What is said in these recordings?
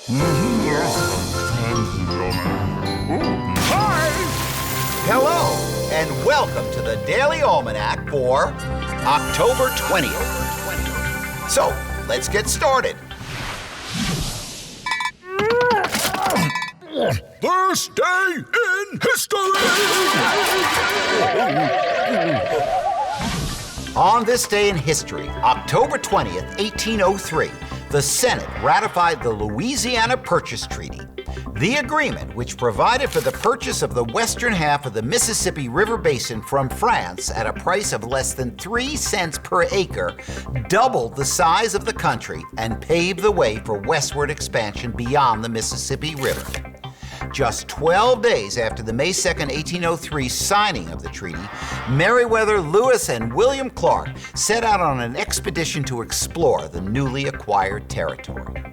Hi! Hello, and welcome to the Daily Almanac for October 20th. So, let's get started. This day in history! On this day in history, October 20th, 1803, the Senate ratified the Louisiana Purchase Treaty. The agreement, which provided for the purchase of the western half of the Mississippi River Basin from France at a price of less than 3 cents per acre, doubled the size of the country and paved the way for westward expansion beyond the Mississippi River. Just 12 days after the May 2, 1803 signing of the treaty, Meriwether Lewis and William Clark set out on an expedition to explore the newly acquired territory.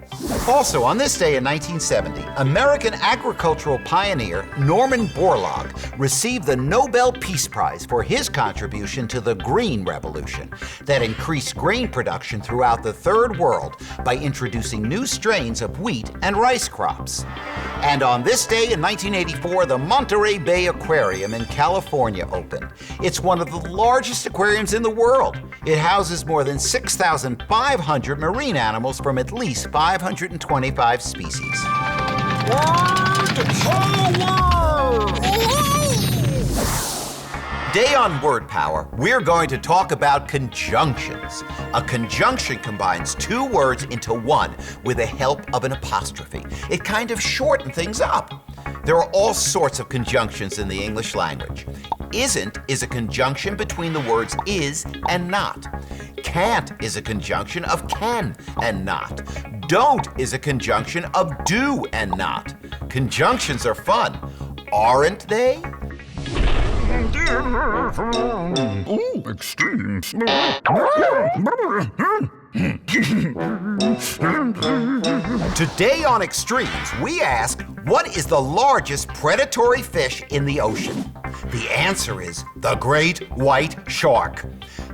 Also, on this day in 1970, American agricultural pioneer Norman Borlaug received the Nobel Peace Prize for his contribution to the Green Revolution that increased grain production throughout the Third World by introducing new strains of wheat and rice crops. And on this day in 1984, the Monterey Bay Aquarium in California opened. It's one of the largest aquariums in the world. It houses more than 6,500 marine animals from at least 525 species. Today on Word Power, we're going to talk about conjunctions. A conjunction combines two words into one with the help of an apostrophe. It kind of shortens things up. There are all sorts of conjunctions in the English language. Isn't is a conjunction between the words is and not. Can't is a conjunction of can and not. Don't is a conjunction of do and not. Conjunctions are fun, aren't they? Ooh, extreme. Today on Extremes, we ask, what is the largest predatory fish in the ocean? The answer is the great white shark.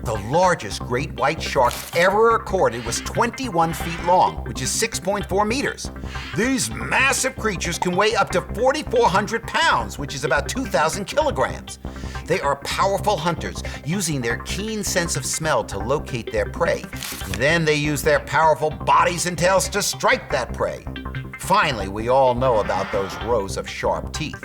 The largest great white shark ever recorded was 21 feet long, which is 6.4 meters. These massive creatures can weigh up to 4,400 pounds, which is about 2,000 kilograms. They are powerful hunters, using their keen sense of smell to locate their prey. Then they use their powerful bodies and tails to strike that prey. Finally, we all know about those rows of sharp teeth.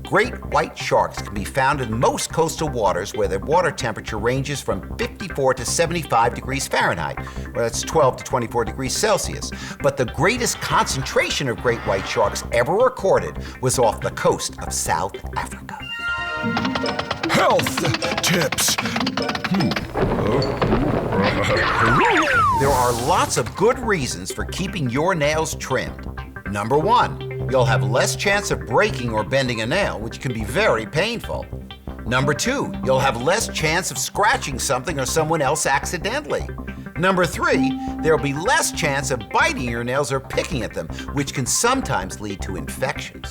Great white sharks can be found in most coastal waters where the water temperature ranges from 54 to 75 degrees Fahrenheit, where that's 12 to 24 degrees Celsius. But the greatest concentration of great white sharks ever recorded was off the coast of South Africa. Health tips. There are lots of good reasons for keeping your nails trimmed. Number 1, you'll have less chance of breaking or bending a nail, which can be very painful. Number 2, you'll have less chance of scratching something or someone else accidentally. Number 3, there'll be less chance of biting your nails or picking at them, which can sometimes lead to infections.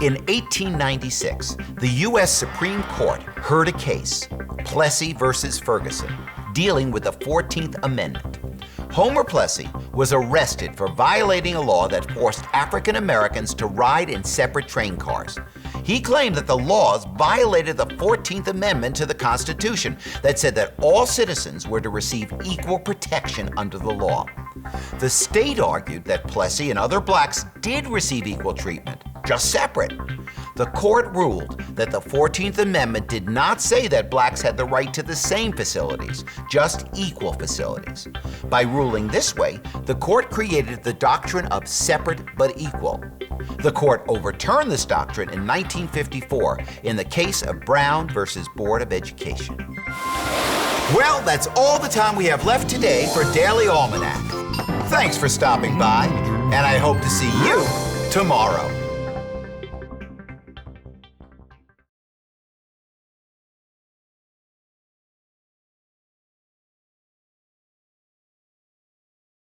In 1896, the U.S. Supreme Court heard a case, Plessey versus Ferguson, dealing with the 14th Amendment. Homer Plessey was arrested for violating a law that forced African Americans to ride in separate train cars. He claimed that the laws violated the 14th Amendment to the Constitution that said that all citizens were to receive equal protection under the law. The state argued that Plessey and other blacks did receive equal treatment, just separate. The court ruled that the 14th Amendment did not say that blacks had the right to the same facilities, just equal facilities. By ruling this way, the court created the doctrine of separate but equal. The court overturned this doctrine in 1954 in the case of Brown versus Board of Education. Well, that's all the time we have left today for Daily Almanac. Thanks for stopping by, and I hope to see you tomorrow.